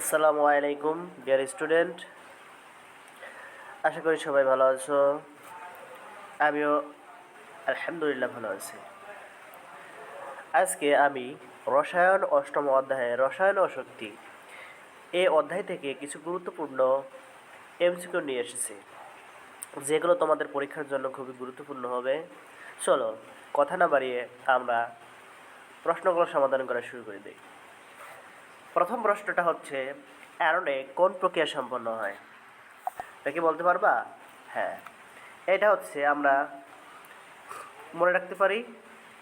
আসসালামু আলাইকুম dear student, আশা করি সবাই ভালো আছো। আমিও আলহামদুলিল্লাহ ভালো আছি। আজকে আমি রসায়ন অষ্টম অধ্যায়ে রসায়ন ও শক্তি এই অধ্যায় থেকে কিছু গুরুত্বপূর্ণ এমসিকিউ নিয়ে এসেছি, যেগুলো তোমাদের পরীক্ষার জন্য খুবই গুরুত্বপূর্ণ হবে। চলো কথা না বাড়িয়ে আমরা প্রশ্নগুলো সমাধান করা শুরু করে দিই। প্রথম প্রশ্নটা হচ্ছে, অ্যারনে কোন প্রক্রিয়া সম্পন্ন হয়? এটা কি বলতে পারবা? হ্যাঁ, এটা হচ্ছে আমরা মনে রাখতে পারি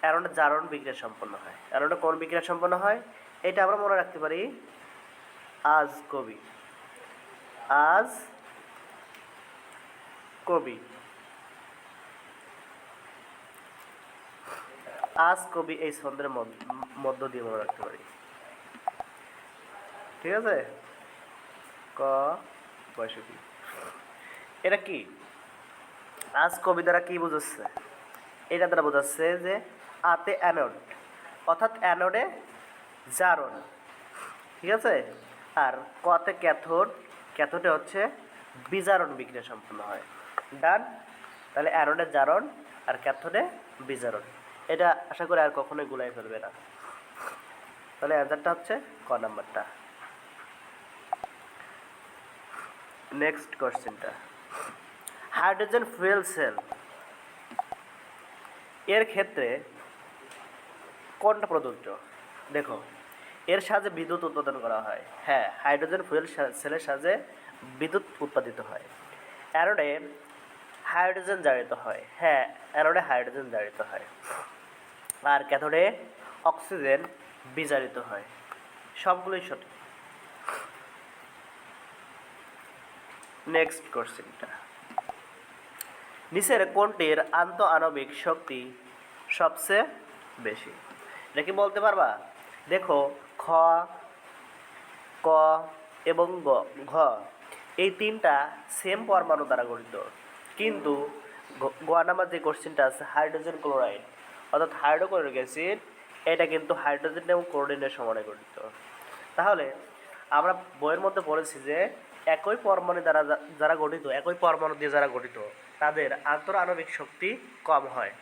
অ্যারনে জারণ বিক্রিয়া সম্পন্ন হয়। অ্যারনে কোন বিক্রিয়া সম্পন্ন হয় এটা আমরা মনে রাখতে পারি আজ কবি। আজ কবি আজ কবি এই ছন্দের মধ্য দিয়ে মনে রাখতে পারি। ঠিক আছে, ক বয়সী। এটা কি আজ কবি দ্বারা কি বোঝাচ্ছে? এটা দ্বারা বোঝাচ্ছে যে আতে অ্যানোড, অর্থাৎ অ্যানোডে জারণ। ঠিক আছে, আর কতে ক্যাথোড, ক্যাথোডে হচ্ছে বিজারণ বিক্রিয়া সম্পন্ন হয়। ডান। তাহলে অ্যানোডে জারণ আর ক্যাথোডে বিজারণ। এটা আশা করি আর কখনোই গুলাই ফেলবে না। তাহলে অ্যান্সারটা হচ্ছে ক নাম্বারটা। নেক্সট কোশ্চেনটা, হাইড্রোজেন ফুয়েল সেল এর ক্ষেত্রে কোনটা প্রযোজ্য? দেখো, এর সাহায্যে বিদ্যুৎ উৎপাদন করা হয়। হ্যাঁ, হাইড্রোজেন ফুয়েল সেলের সাহায্যে বিদ্যুৎ উৎপাদিত হয়। অ্যানোডে হাইড্রোজেন জারিত হয়। হ্যাঁ, অ্যানোডে হাইড্রোজেন জারিত হয়। আর ক্যাথোডে অক্সিজেন বিজারিত হয়। সবগুলোই সঠিক। নেক্সট কোশ্চেনটা, নিচের কোনটির আন্তঃআণবিক শক্তি সবচেয়ে বেশি? এটা কি বলতে পারবা? দেখো, খ, ক এবং ঘ এই তিনটা সেম পরমাণু দ্বারা গঠিত, কিন্তু গ নাম্বার যে কোশ্চেনটা আছে হাইড্রোজেন ক্লোরাইড অর্থাৎ হাইড্রোক্লোরিক অ্যাসিড, এটা কিন্তু হাইড্রোজেন এবং ক্লোরিনের সমানে গঠিত। তাহলে আমরা বইয়ের মধ্যে পড়েছি যে একই পরমাণু দ্বারা যারা গঠিত, একই পরমাণু দিয়ে যারা গঠিত তাদের আন্তঃআণবিক শক্তি কম হয়,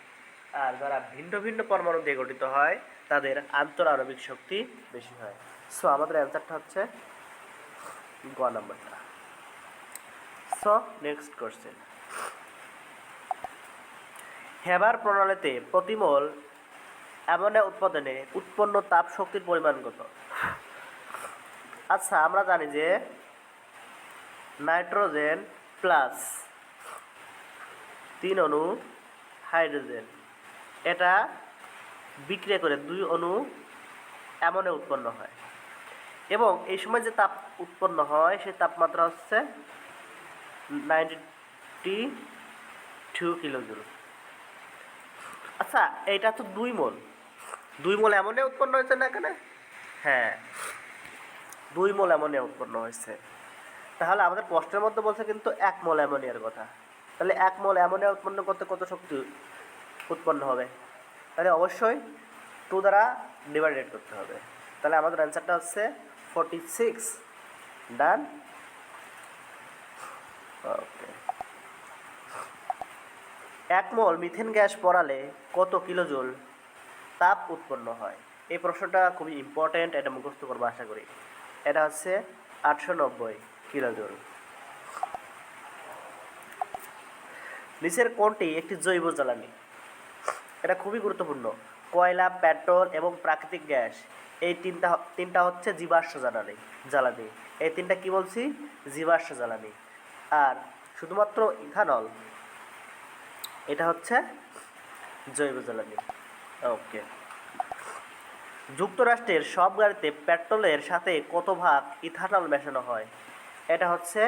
আর যারা ভিন্ন ভিন্ন পরমাণু দিয়ে গঠিত হয় তাদের আন্তঃআণবিক শক্তি বেশি হয়। সো আমাদের অ্যান্সারটা হচ্ছে গ নাম্বারটা। সো নেক্সট কোশ্চেন, হেবার প্রণালীতে প্রতি মোল অ্যামোনিয়া উৎপাদনে উৎপন্ন তাপ শক্তির পরিমাণ কত? আচ্ছা, আমরা জানি যে নাইট্রোজেন প্লাস 3 অণু হাইড্রোজেন, এটা বিক্রিয়া করে 2 অণু অ্যামোনিয়া উৎপন্ন হয়, এবং এই সময় যে তাপ উৎপন্ন হয় সেই তাপমাত্রা হচ্ছে 92 কিলোজুল। আচ্ছা, এইটা তো 2 মোল অ্যামোনিয়া উৎপন্ন হয়েছে না এখানে? হ্যাঁ, 2 মোল অ্যামোনিয়া উৎপন্ন হয়েছে। তাহলে আমাদের প্রশ্নের মধ্যে বলছে কিন্তু 1 মোল অ্যামোনিয়ার কথা। তাহলে 1 মোল অ্যামোনিয়া উৎপন্ন করতে কত শক্তি উৎপন্ন হবে? তাহলে অবশ্যই 2 দ্বারা ডিভাইডেড করতে হবে। তাহলে আমাদের অ্যান্সারটা হচ্ছে 46। ডান। ওকে, 1 মোল মিথেন গ্যাস পড়ালে কত কিলোজুল তাপ উৎপন্ন হয়? এই প্রশ্নটা খুবই ইম্পর্টেন্ট, এটা মুখস্থ করবো আশা করি। এটা হচ্ছে 890 কিলোজুল। নিচের কোনটি একটি জৈব জ্বালানি? এটা খুবই গুরুত্বপূর্ণ। কয়লা, পেট্রোল এবং প্রাকৃতিক গ্যাস এই তিনটা হচ্ছে জীবাশ্ম জ্বালানি। এই তিনটা কি বলছি? জীবাশ্ম জ্বালানি। আর শুধুমাত্র ইথানল এটা হচ্ছে জৈব জ্বালানি। ওকে, যুক্তরাষ্ট্রের সব গাড়িতে পেট্রোলের সাথে কত ভাগ ইথানল মেশানো হয়? এটা হচ্ছে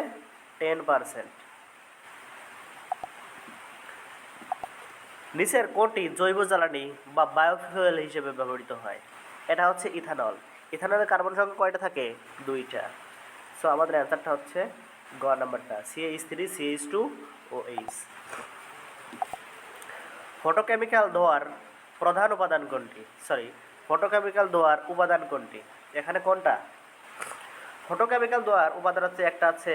10%। নিচের কোনটি জৈব জ্বালানি বা বায়োফুয়েল হিসেবে ব্যবহৃত হয়? এটা হচ্ছে ইথানল। ইথানলের কার্বন সংখ্যা কয়টা থাকে? 2টা। সো আমাদের অ্যান্সারটা হচ্ছে গ নাম্বারটা, CH3 CH2 OH। ফটোকেমিক্যাল ধোঁয়ার প্রধান উপাদান কোনটি? ফটোকেমিক্যাল ধোঁয়ার উপাদান কোনটি? এখানে কোনটা? ফটোকেমিক্যাল ধোঁয়ার উপাদান হচ্ছে একটা আছে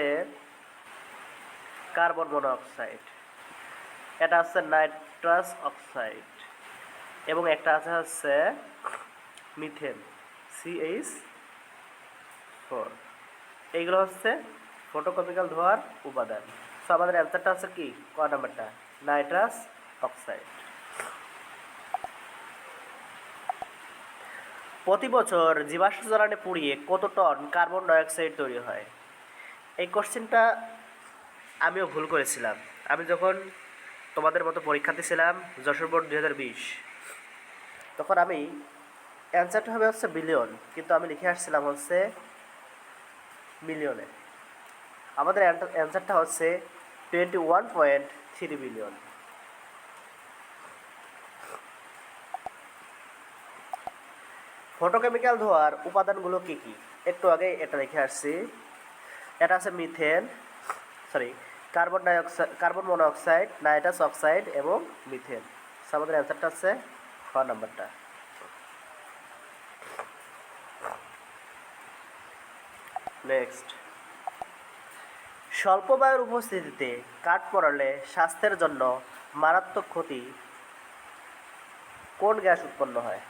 কার্বন মনোক্সাইড, এটা হচ্ছে নাইট্রাস অক্সাইড এবং একটা আছে হচ্ছে মিথেন CH4। এইগুলো হচ্ছে ফটোকেমিক্যাল ধোঁয়ার উপাদান। সো আমাদের অ্যান্সারটা হচ্ছে কি ক নাম্বারটা, নাইট্রাস অক্সাইড। প্রতি বছর জীবাশ্ম জ্বালানি পুড়িয়ে কত টন কার্বন ডাইঅক্সাইড তৈরি হয়? এই কোশ্চেনটা আমিও ভুল করেছিলাম। আমি যখন তোমাদের মতো পরীক্ষা দিয়েছিলাম যশোর বোর্ড 2020, তখন আমি অ্যান্সারটা হবে হচ্ছে বিলিয়ন, কিন্তু আমি লিখে আসছিলাম হচ্ছে মিলিয়নে। আমাদের অ্যান্সারটা হচ্ছে 21.3 বিলিয়ন। ফটোকেমিক্যাল ধোঁয়ার উপাদানগুলো কি কি? একটু আগে এটা লিখে আসছি। এটা আছে methane, carbon monoxide, nitrous oxide এবং মিথেন। আমাদের অ্যান্সারটা হচ্ছে খ নাম্বারটা। নেক্সট, স্বল্প বায়ুর উপস্থিতিতে কাঠ পোড়ালে স্বাস্থ্যের জন্য মারাত্মক ক্ষতি কোন গ্যাস উৎপন্ন হয়?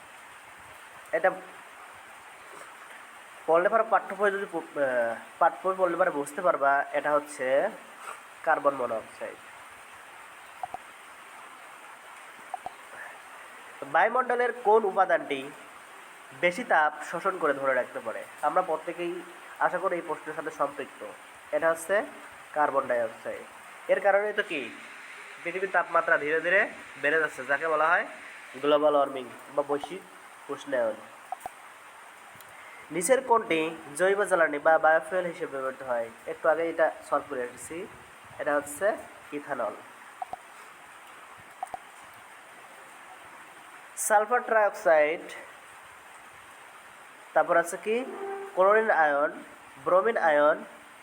এটা পড়লে পরে পাঠ্য বই পড়লে পরে বুঝতে পারবা, এটা হচ্ছে কার্বন মনোক্সাইড। বায়ুমণ্ডলের কোন উপাদানটি বেশি তাপ শোষণ করে ধরে রাখতে পারে? আমরা প্রত্যেকেই আশা করি এই প্রশ্নের সাথে সম্পৃক্ত। এটা হচ্ছে কার্বন ডাইঅক্সাইড। এর কারণে তো কি পৃথিবীর তাপমাত্রা ধীরে ধীরে বেড়ে যাচ্ছে, যাকে বলা হয় গ্লোবাল ওয়ার্মিং বা বৈশ্বিক উষ্ণায়ন। নিচের কোনটি জৈব জ্বালানি বা বায়োফুয়েল হিসেবে ব্যবহৃত হয়? একটু আগে এটা সলভ করে এসেছি। এটা হচ্ছে ইথানল। সালফার ট্রাইঅক্সাইড, তারপর আছে কি chlorine ion, bromine ion,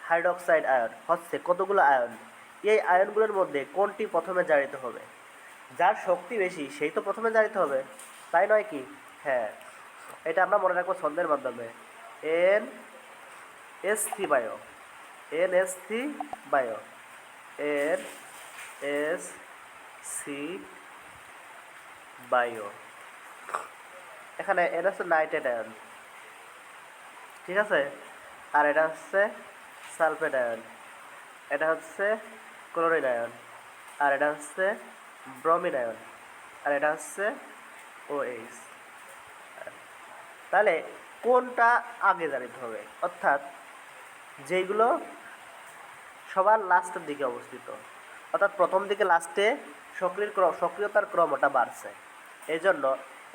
hydroxide ion হচ্ছে কতগুলো আয়ন। এই আয়নগুলোর মধ্যে কোনটি প্রথমে জারিত হবে? যার শক্তি বেশি সেই তো প্রথমে জারিত হবে, তাই নয় কি? হ্যাঁ, এটা আমরা মনে রাখবো ছন্দের মাধ্যমে। NH3 bio, NH3 bio, NH3 bio. এখানে এটা হচ্ছে নাইট্রেট আয়ন, ঠিক আছে, আর এটা হচ্ছে সালফেট আয়ন, এটা হচ্ছে ক্লোরিন আয়ন, আর এটা হচ্ছে ব্রোমিন আয়ন, আর এটা হচ্ছে OH। তাহলে কোনটা আগে জানিতে হবে, অর্থাৎ যেইগুলো সবার লাস্টের দিকে অবস্থিত, অর্থাৎ প্রথম দিকে লাস্টে সক্রিয়তার ক্রমটা বাড়ছে। এই জন্য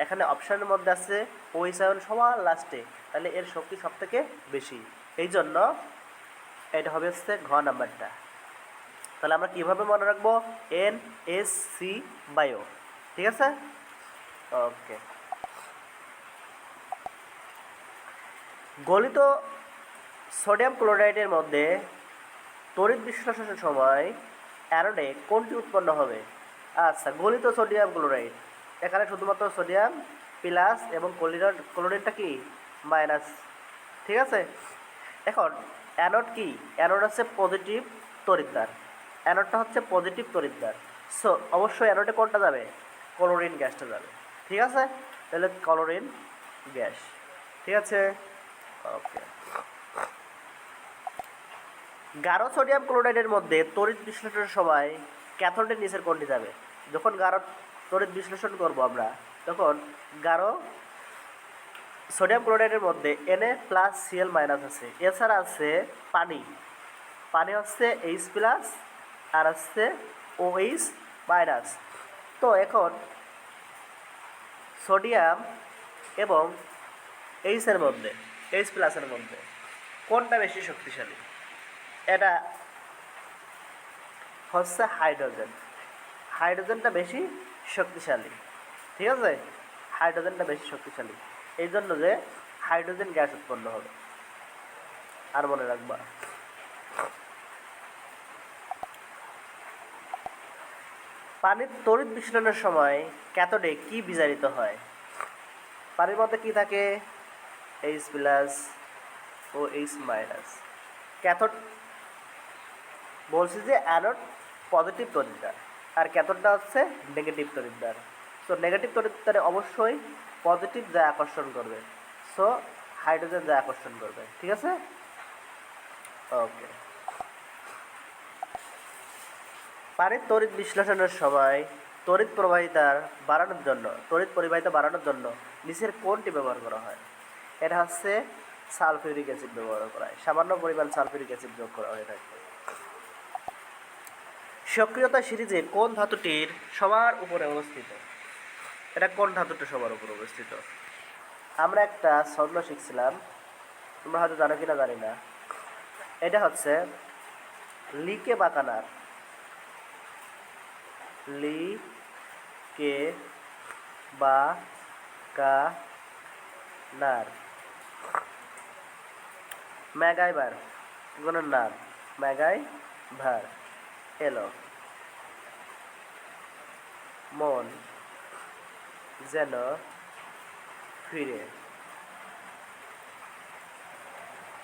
এখানে অপশানের মধ্যে আছে OH আয়ন সবার লাস্টে, তাহলে এর শক্তি সব থেকে বেশি। এই জন্য এটা হবে হচ্ছে ঘ নাম্বারটা। তাহলে আমরা কীভাবে মনে রাখবো? NH3 বায়ো, ঠিক আছে, ওকে। গলিত সোডিয়াম ক্লোরাইডের মধ্যে তড়িৎ বিশ্লেষণের সময় অ্যানোডে কোনটি উৎপন্ন হবে? আচ্ছা, গলিত সোডিয়াম ক্লোরাইড, এখানে শুধুমাত্র সোডিয়াম প্লাস এবং ক্লোরিনটা কি মাইনাস, ঠিক আছে। এখন অ্যানোড কি? অ্যানোড হচ্ছে পজিটিভ তড়িৎদ্বার, অ্যানোডটা হচ্ছে পজিটিভ তড়িৎদ্বার। সো অবশ্যই অ্যানোডে কোনটা যাবে? ক্লোরিন গ্যাসটা যাবে, ঠিক আছে। তাহলে ক্লোরিন গ্যাস, ঠিক আছে, ওকে। গাঢ় সোডিয়াম ক্লোরাইডের মধ্যে তড়িৎ বিশ্লেষণের সময় ক্যাথোডের নিচের কোনটি যাবে? যখন গাঢ় তড়িৎ বিশ্লেষণ করব আমরা, তখন গাঢ় সোডিয়াম ক্লোরাইডের মধ্যে Na+Cl- আছে, এছাড়া আছে পানি, পানি হচ্ছে H+ আর হচ্ছে OH-। তো এখন সোডিয়াম এবং এইচের মধ্যে, H+-এর মধ্যে কোনটা বেশি শক্তিশালী? এটা হচ্ছে হাইড্রোজেন, হাইড্রোজেনটা বেশি শক্তিশালী, ঠিক আছে, হাইড্রোজেনটা বেশি শক্তিশালী। এই জন্য যে হাইড্রোজেন গ্যাস উৎপন্ন হবে, আর মনে রাখবা। পানির তড়িৎ বিস্ফোরণের সময় ক্যাথোডে কি বিজারিত হয়? পানির মধ্যে কি থাকে? H+, O H minus. Cathode বলছি যে অ্যানোড পজিটিভ তড়িৎদ্বার আর ক্যাথোডটা হচ্ছে নেগেটিভ তড়িৎদ্বার। সো নেগেটিভ তড়িৎদ্বারে অবশ্যই পজিটিভ যা আকর্ষণ করবে, সো হাইড্রোজেন যা আকর্ষণ করবে। ঠিক আছে, ওকে। পানির তড়িৎ বিশ্লেষণের সময় তড়িৎ পরিবাহিতা বাড়ানোর জন্য নিচের কোনটি ব্যবহার করা হয়? এটা হচ্ছে সালফিউরিক অ্যাসিড ব্যবহার করা হয়। সামান্য পরিমাণ সালফিউরিক অ্যাসিড যোগ করা হয়ে থাকে। সক্রিয়তা সিরিজে কোন ধাতুটির সবার উপরে অবস্থিত? এটা কোন ধাতুটা সবার উপরে অবস্থিত? আমরা একটা ছন্দ শিখছিলাম, তোমরা হয়তো জানো কিনা জানি না। এটা হচ্ছে লিকে বাকানার, লি কে বা কা নার, ম্যাগাইভার গুণের নাম ম্যাগাইভার এলো। মন যেন ফিরে,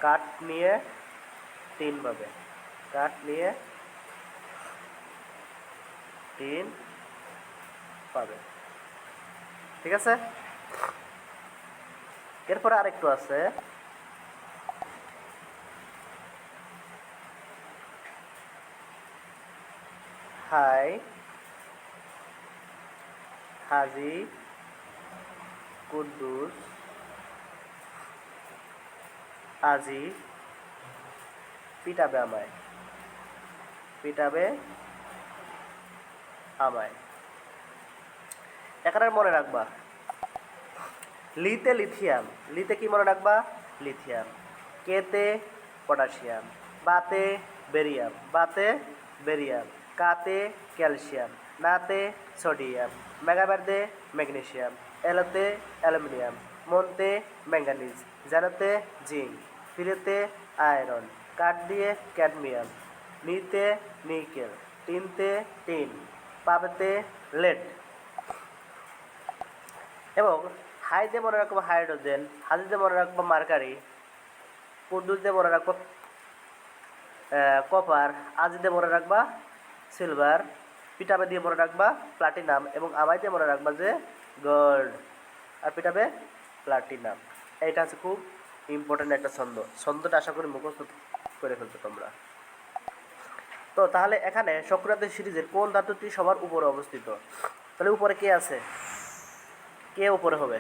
কাঠ নিয়ে 3 পাবে, কাঠ নিয়ে 3 পাবে। ঠিক আছে, এরপরে আরেকটু আছে, হাই হাজি কুদ্দুস আজি পিটাবে আমায়, পিটাবে আমায়। এখানে মনে রাখবা লিতে লিথিয়াম, লিতে কি মনে রাখবা? লিথিয়াম। কেতে পটাশিয়াম, বাতে বেরিয়াম, বাতে বেরিয়াম, কাতে ক্যালসিয়াম, নাতে সোডিয়াম, মেগাবারদে ম্যাগনেসিয়াম, এলোতে অ্যালুমিনিয়াম, মনতে ম্যাঙ্গানিজ, জানাতে জিঙ্ক, ফিরেতে আয়রন, কাঠ দিয়ে ক্যাডমিয়াম, নিতে নিকেল, টিনতে টিন, পাবেতে লেড। এবং হাইতে মনে রাখবো হাইড্রোজেন, হাজিতে মনে রাখবো মার্কারি, কুদ্দুসে মনে রাখবো কপার, আজিতে মনে রাখবা সিলভার, পিটাবে দিয়ে মনে রাখবা প্লাটিনাম, এবং আমাইতে মনে রাখবা যে গোল্ড, আর পিটাবে প্লাটিনাম। এইটা হচ্ছে খুব ইম্পর্টেন্ট একটা ছন্দ। ছন্দটা আশা করি মুখস্থ করে ফেলছো তোমরা। তো তাহলে এখানে সক্রিয়তা সিরিজের কোন ধাতুটি সবার উপরে অবস্থিত? তাহলে উপরে কে আছে? কে উপরে হবে?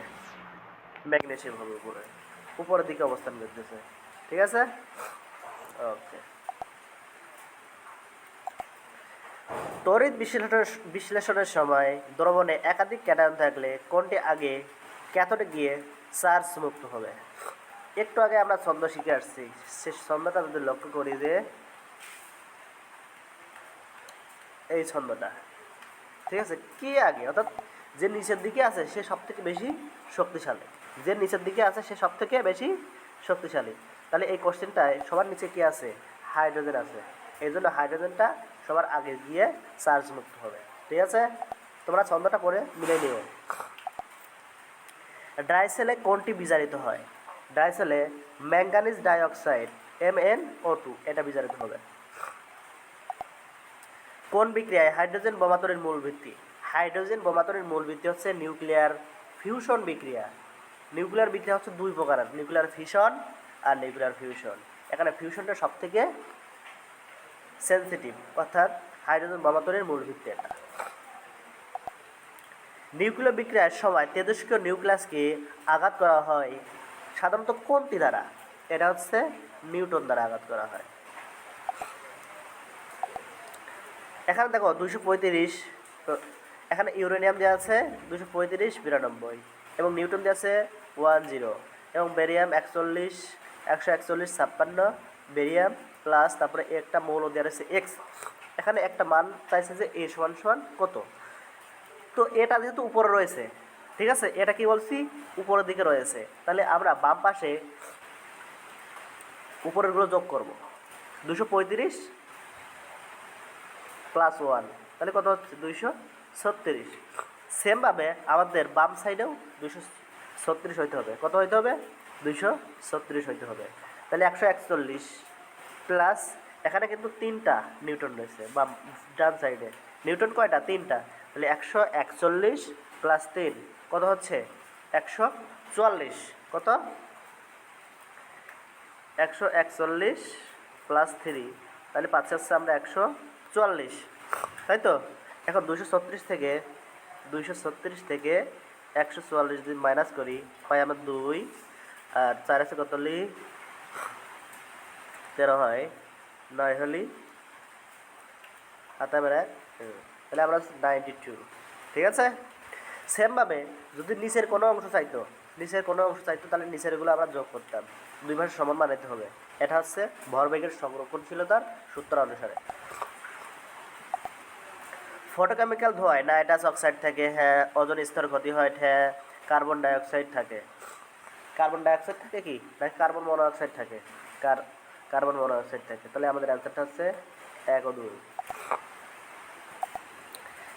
ম্যাগনেসিয়াম হবে উপরে, উপরের দিকে অবস্থান করতেছে। ঠিক আছে, ওকে। তড়িৎ বিশ্লেষণের সময় দ্রবণে একাধিক ক্যাটায়ন থাকলে কোনটি আগে ক্যাথোডে গিয়ে চার্জ মুক্ত হবে? একটু আগে আমরা ছন্দ শিখে আসছি, সে ছন্দটা যদি লক্ষ্য করি যে এই ছন্দটা, ঠিক আছে, কি আগে, অর্থাৎ যে নিচের দিকে আছে সে সব থেকে বেশি শক্তিশালী, যে নিচের দিকে আছে সে সব থেকে বেশি শক্তিশালী। তাহলে এই কোশ্চেনটায় সবার নিচে কি আছে? হাইড্রোজেন আছে, এই জন্য হাইড্রোজেনটা সবার আগে গিয়ে চার্জ মুক্ত হবে। ঠিক আছে, তোমরা ছন্দটা পড়ে মিলে নিও। ড্রাই সেলে কোনটি বিজারিত হয়? ড্রাই সেলে ম্যাঙ্গানিজ ডাইঅক্সাইড MnO2 এটা বিজারিত হবে। কোন বিক্রিয়ায় হাইড্রোজেন বোমা তৈরির মূল ভিত্তি? হাইড্রোজেন বোমা তৈরির মূল ভিত্তি হচ্ছে নিউক্লিয়ার ফিউশন বিক্রিয়া। নিউক্লিয়ার বিক্রিয়া হচ্ছে 2 প্রকারের, নিউক্লিয়ার ফিশন আর নিউক্লিয়ার ফিউশন। এখানে ফিউশনটা সব থেকে সেন্সিটিভ, অর্থাৎ হাইড্রোজেন বোমা তৈরির মূল ভিত্তি এটা। নিউক্লিয়ার বিক্রিয়ার সময় তেজস্ক্রিয় নিউক্লিয়াসকে আঘাত করা হয় সাধারণত কোনটি দ্বারা? এটা হচ্ছে নিউটন দ্বারা আঘাত করা হয়। এখানে দেখো 235, এখানে ইউরেনিয়াম দেওয়া আছে 235 92, এবং নিউটন দেওয়া আছে 10, এবং বেরিয়াম 41 141 56, বেরিয়াম প্লাস তারপরে একটা মৌল দেওয়া আছে X। এখানে একটা মান চাইছে যে A সমান কত। তো এটা যেহেতু উপরে রয়েছে, ঠিক আছে, এটা কি বলছি উপরের দিকে রয়েছে, তাহলে আমরা বাম পাশে উপরেরগুলো যোগ করব। 235 প্লাস 1, তাহলে কত হচ্ছে 236। সেমভাবে আমাদের বাম সাইডেও 236 হইতে হবে। কত হইতে হবে? 236 হইতে হবে। তাহলে 141 প্লাস এখানে কিন্তু 3টা নিউটন রয়েছে বা ডান সাইডে নিউটন কয়টা 3টা, তাহলে 141 প্লাস 3 কত হচ্ছে 144, কত 141 প্লাস 3, তাহলে পাচ্ছি হচ্ছে আমরা 144, তাই তো। এখন 236 থেকে 144 যদি মাইনাস করি পাই আমরা 2, আর 4 আছে কত হলি 13 হয়, 9 হলি হাতে বেড়ে, তাহলে আমরা 92, ঠিক আছে। সেমভাবে যদি নিচের কোনো অংশ চাইতো তাহলে নিচেরগুলো আমরা যোগ করতাম, দুই ভাষা সমান বানাইতে হবে। এটা হচ্ছে ভরবেগের সংরক্ষণশীলতার সূত্র অনুসারে। ফটোকেমিক্যাল ধোঁয়ায় নাইট্রাস অক্সাইড থাকে, হ্যাঁ। ওজোন স্তর ক্ষতি হয়, হ্যাঁ। কার্বন ডাইঅক্সাইড থাকে, কি নাকি কার্বন মনোঅক্সাইড থাকে, কার্বন মনোঅক্সাইড থাকে। তাহলে আমাদের অ্যান্সারটা হচ্ছে 1 ও 2।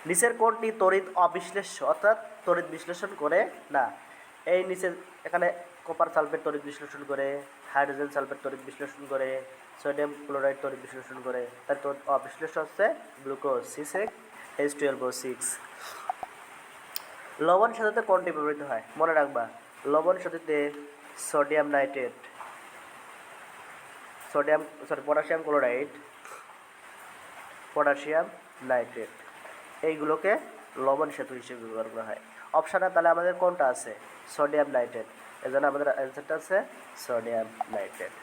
নিচের কোনটি তড়িৎ অবিশ্লেষ্য, অর্থাৎ তড়িৎ বিশ্লেষণ করে না? এই নিচের এখানে কপার সালফেট তড়িৎ বিশ্লেষণ করে, হাইড্রোজেন সালফেট তড়িৎ বিশ্লেষণ করে, সোডিয়াম ক্লোরাইড তড়িৎ বিশ্লেষণ করে। তার তড়িৎ অবিশ্লেষ্য হচ্ছে গ্লুকোজ C6H12O6। লবণ সেতুতে কোনটি ব্যবহৃত হয়? মনে রাখবা, লবণ সেতুতে sodium nitrate, potassium chloride, potassium nitrate, এইগুলোকে লবণ সেতু হিসেবে ব্যবহার করা হয়। অপশানে তাহলে আমাদের কোনটা আছে? Sodium nitrate. এজন্য আমাদের অ্যান্সারটা আছে সোডিয়াম নাইট্রেট।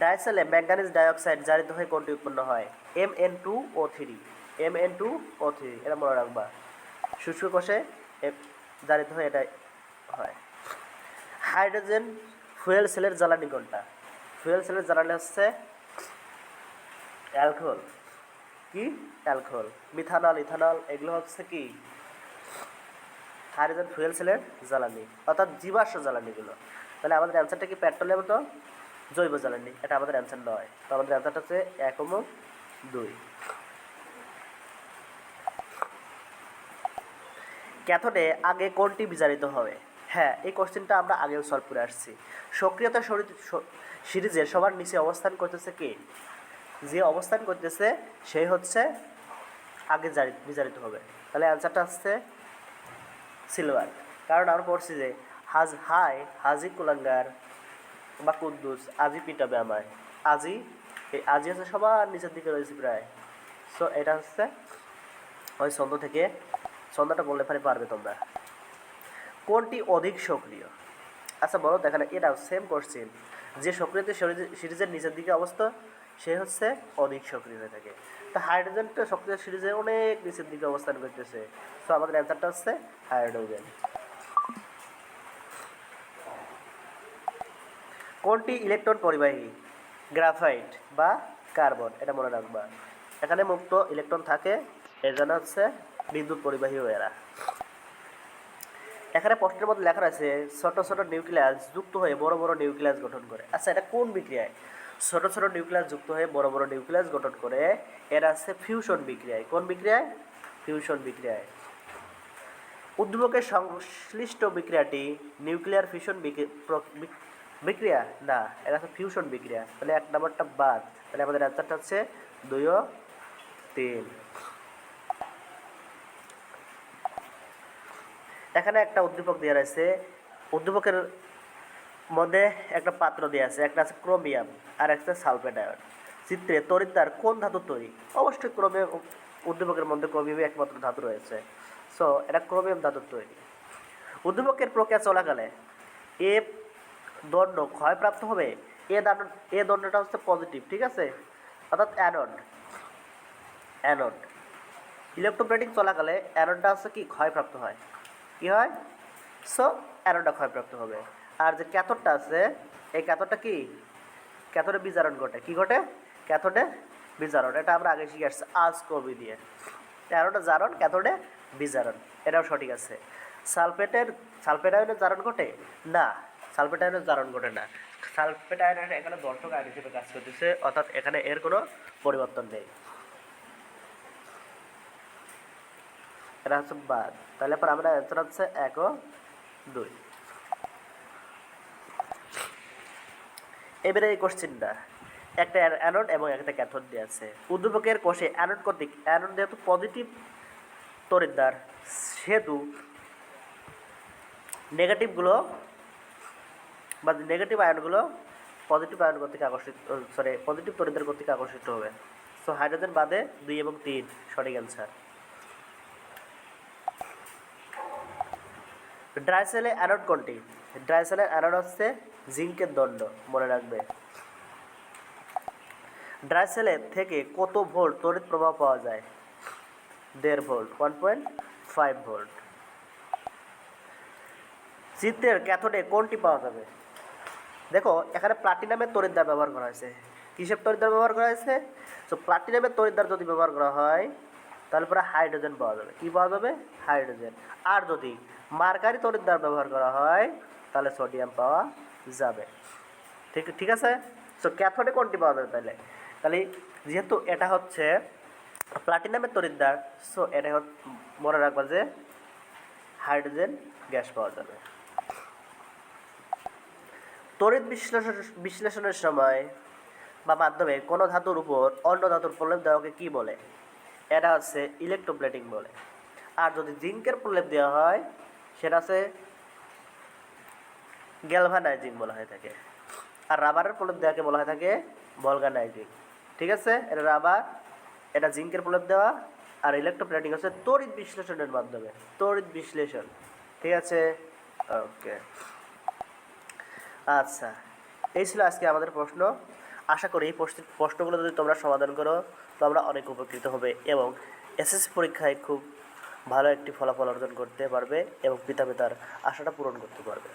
ডাইসেলে ম্যাঙ্গানিজ ডাইঅক্সাইড জারিত হয়ে কোনটি উৎপন্ন হয়? Mn2O3, Mn2O3, এটা মনে রাখবা। শুষ্ক কোষে জারিত হয়ে এটা হয়। হাইড্রোজেন ফুয়েল সেলের জ্বালানি কোনটা? ফুয়েল সেলের জ্বালানি হচ্ছে অ্যালকোহল। কি? অ্যালকোহল। মিথানল, ইথানল, এগুলো হচ্ছে কি হাইড্রোজেন ফুয়েল সেলের জ্বালানি, অর্থাৎ জীবাশ্ম জ্বালানিগুলো। তাহলে আমাদের অ্যান্সারটা কি পেট্রোলিয়াম তো জৈব জ্বালানি? এটা আমাদের অ্যান্সার নয়। তো আমাদের অ্যান্সারটা হচ্ছে 1 এবং 2। ক্যাথোডে আগে কোনটি বিজারিত হবে? হ্যাঁ, এই কোশ্চেনটা আমরা আগেও সলভ করে আসছি। সক্রিয়তা সিরিজের সবার নিচে অবস্থান করতেছে কে? যে অবস্থান করতেছে সেই হচ্ছে আগে বিজারিত হবে। তাহলে অ্যান্সারটা হচ্ছে সিলভার। কারণ আমরা পড়ছি যে হাজি কুলাঙ্গার বা কুদ্দুস আজি পিটাবে আমায়, আজি হচ্ছে সবার নিচের দিকে রয়েছে প্রায়। সো এটা হচ্ছে ওই ছন্দটা বললে পারবে তোমরা। কোনটি অধিক সক্রিয়? আচ্ছা বলো, দেখেন এটা সেম কোশ্চেন। যে সক্রিয়তা সিরিজের নিচের দিকে অবস্থা সে হচ্ছে অধিক সক্রিয় হয়ে থাকে। তো হাইড্রোজেনটা সক্রিয় সিরিজে অনেক নিচের দিকে অবস্থান করতেছে। তো আমাদের অ্যান্সারটা হচ্ছে হাইড্রোজেন। কোনটি ইলেকট্রন পরিবাহী? গ্রাফাইট বা কার্বন, এটা মনে রাখবা। এখানে মুক্ত ইলেকট্রন থাকে, এর জন্য হচ্ছে বিদ্যুৎ পরিবাহী এরা। এখানে প্রশ্নের মধ্যে লেখা আছে ছোট ছোট নিউক্লিয়াস যুক্ত হয়ে বড় বড় নিউক্লিয়াস গঠন করে। আচ্ছা, এটা কোন বিক্রিয়ায়? ছোট ছোট নিউক্লিয়াস যুক্ত হয়ে বড় বড় নিউক্লিয়াস গঠন করে, এরা আছে ফিউশন বিক্রিয়ায়। কোন বিক্রিয়ায়? ফিউশন বিক্রিয়ায়। উদ্দীপকের সংশ্লিষ্ট বিক্রিয়াটি নিউক্লিয়ার ফিউশন বিক্রিয়া না, এটা হচ্ছে ফিউশন বিক্রিয়া। তাহলে 1 নম্বরটা বাদ। তাহলে আমাদের অ্যান্সারটা হচ্ছে 2 ও 3। এখানে একটা উদ্দীপক দেওয়া রয়েছে, উদ্দীপকের মধ্যে একটা পাত্র দেওয়া আছে, একটা আছে ক্রোমিয়াম আর একটা সালফেট আয়ন। চিত্রে তড়িৎদ্বার কোন ধাতুর তৈরি? অবশ্যই ক্রোমিয়াম। উদ্দীপকের মধ্যে ক্রোমিয়ামই একমাত্র ধাতু রয়েছে। সো এটা ক্রোমিয়াম ধাতুর তৈরি। উদ্দীপকের প্রক্রিয়া চলাকালে এ দণ্ড ক্ষয়প্রাপ্ত হবে। এ দণ্ডটা হচ্ছে পজিটিভ, ঠিক আছে, অর্থাৎ অ্যানোড। ইলেকট্রোপ্লেটিং চলাকালে অ্যানোডটা হচ্ছে কি ক্ষয়প্রাপ্ত হয়, কি হয়? সো অ্যানোডটা ক্ষয়প্রাপ্ত হবে। আর যে ক্যাথোডটা আছে, এই ক্যাথোডটা কি ক্যাথোডে বিজারণ ঘটে। কি ঘটে? ক্যাথোডে বিজারণ। এটা আমরা আগে শিখে আসছি আজকবি দিয়ে। অ্যানোডে জারণ, ক্যাথোডে বিজারণ, এটাও সঠিক আছে। সালফেট আয়নের জারণ ঘটে না, সালফেট আয়নের জারণ ঘটে না। সালফেট আয়ন এখানে দর্শক আয়ন হিসেবে কাজ করতেছে, অর্থাৎ এখানে এর কোনো পরিবর্তন নেই। এটা হচ্ছে বাদ। তাহলে পর আমরা অ্যান্সার হচ্ছে 1 ও 2। এবারে এই কোশ্চেনটা একটা অ্যানোড এবং একটা ক্যাথোড দিয়ে আছে। উদ্দীপকের কোষে অ্যানোড কর্তৃক, অ্যানোড যেহেতু পজিটিভ তড়িৎদ্বার সেহেতু নেগেটিভগুলো বা নেগেটিভ আয়নগুলো পজিটিভ আয়ন কর্তৃক আকর্ষিত, পজিটিভ তড়িৎদ্বার কর্তৃক আকর্ষিত হবে। সো হাইড্রোজেন বাদে 2 এবং 3 সঠিক অ্যান্সার। ড্রাই সেলে অ্যানোড কোনটি? ড্রাই সেলের অ্যানোড হচ্ছে জিঙ্কের দণ্ড, মনে রাখবে। ড্রাই সেলে থেকে কত ভোল্ট তড়িৎ প্রবাহ পাওয়া যায়? 1.5 ভোল্ট, 1.5 ভোল্ট। চিত্রের ক্যাথোডে কোনটি পাওয়া যাবে? দেখো এখানে প্লাটিনামের তড়িৎদ্বার ব্যবহার করা হয়েছে। কিসের তড়িৎদ্বার ব্যবহার করা হয়েছে? সো প্লাটিনামের তড়িৎদ্বার যদি ব্যবহার করা হয় তাহলে পরে হাইড্রোজেন পাওয়া যাবে। কি পাওয়া যাবে? হাইড্রোজেন। আর যদি মার্কারি তড়িৎদ্বার ব্যবহার করা হয় তাহলে সোডিয়াম পাওয়া যাবে। ঠিক আছে। সো ক্যাথোডে কোনটি পাওয়া যাবে তাহলে? তাহলে যেহেতু এটা হচ্ছে প্লাটিনামের তড়িৎদ্বার, সো এটা মনে রাখবা যে হাইড্রোজেন গ্যাস পাওয়া যাবে। তড়িৎ বিশ্লেষণের সময় বা মাধ্যমে কোনো ধাতুর উপর অন্য ধাতুর প্রলেপ দেওয়াকে কি বলে? এটা হচ্ছে ইলেকট্রোপ্লেটিং বলে। আর যদি জিঙ্কের প্রলেপ দেওয়া হয় সেটা হচ্ছে গ্যালভানাইজিং বলা হয়ে থাকে। আর রাবারের প্রলেপ দেওয়াকে বলা হয়ে থাকে ভলগানাইজিং। ঠিক আছে, এটা রাবার, এটা জিঙ্কের প্রলেপ দেওয়া। আর ইলেকট্রোপ্লেটিং হচ্ছে তড়িৎ বিশ্লেষণের মাধ্যমে, তড়িৎ বিশ্লেষণ। ঠিক আছে, ওকে। আচ্ছা, এই ছিল আজকে আমাদের প্রশ্ন। আশা করি এই প্রশ্নগুলো যদি তোমরা সমাধান করো তোমরা অনেক উপকৃত হবে এবং এসএসসি পরীক্ষায় খুব ভালো একটি ফলাফল অর্জন করতে পারবে এবং পিতা মাতার আশাটা পূরণ করতে পারবে।